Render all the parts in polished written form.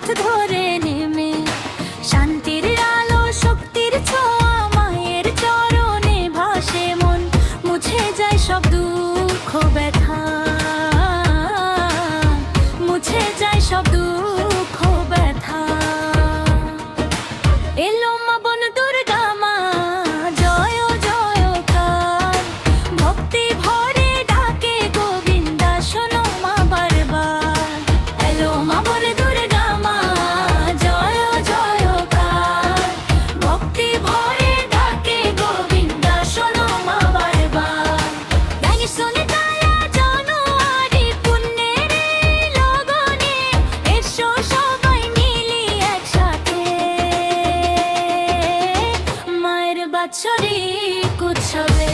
পথ ধরে নেমে শান্তির আলো শক্তির ছোঁয়া মায়ের চরণে ভাসে মন মুছে যায় সব দুঃখ ব্যথা মুছে যায় সব দুঃখ ব্যথা এলো মা বন দুর্গা মা জয় জয়কার ভক্তি ভরে ডাকে গোবিন্দা শোনো মা বারবার এলো মা বন দুর্গা মা জয় জয়কার ভক্তি ভরে ডাকে গোবিন্দা শোনো মা বারবার গাইনি শুনে দয়া জানুয়ারি পুণ্যের এই লগনে এসো সবাই মিলি একসাথে মায়ের বাৎসরিক উৎসবে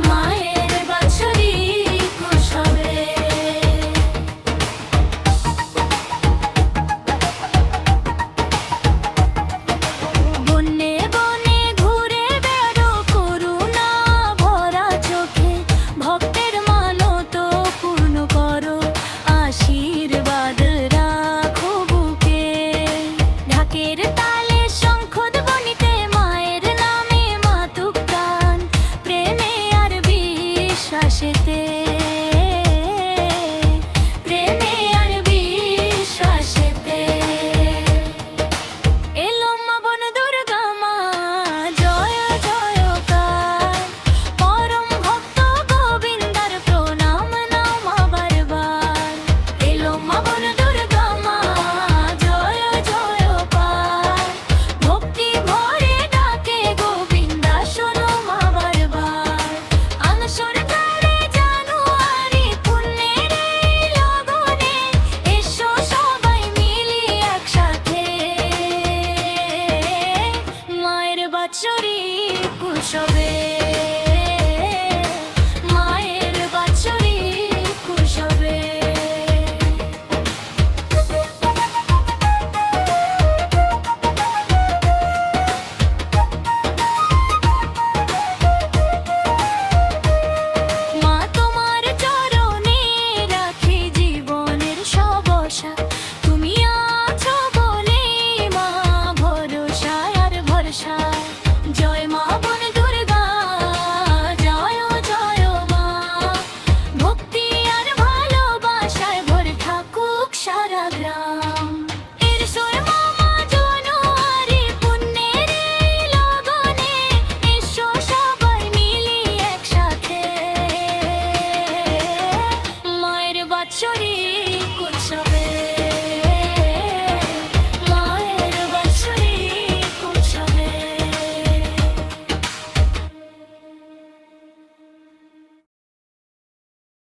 মায়ের বাৎসরিক উৎসবে বনে বনে ঘুরে বেড়ো করুণা ভরা চোখে ভক্তের মানত পূর্ণ করো আশীর্বাদ রাখো বুকে ঢাকের তালে শঙ্খধ্বনিতে মায়ের নামে মাতুক গান প্রেমে আর বিশ্বাসেতে প্রেমে আর বিশ্বাসেতে এলো মা বন দুর্গা মা জয় জয়কার পরম ভক্ত গোবিন্দার প্রণাম নাও মা বারবার এলো মা বন দুর্গা মা জয় জয়কার ভক্তি ভরে ডাকে গোবিন্দা শোনো মা বারবার আনসর কালে জানুয়ারি পুণ্যের এই লগনে এসো সবাই মিলি একসাথে মায়ের বাৎসরিক উৎসবে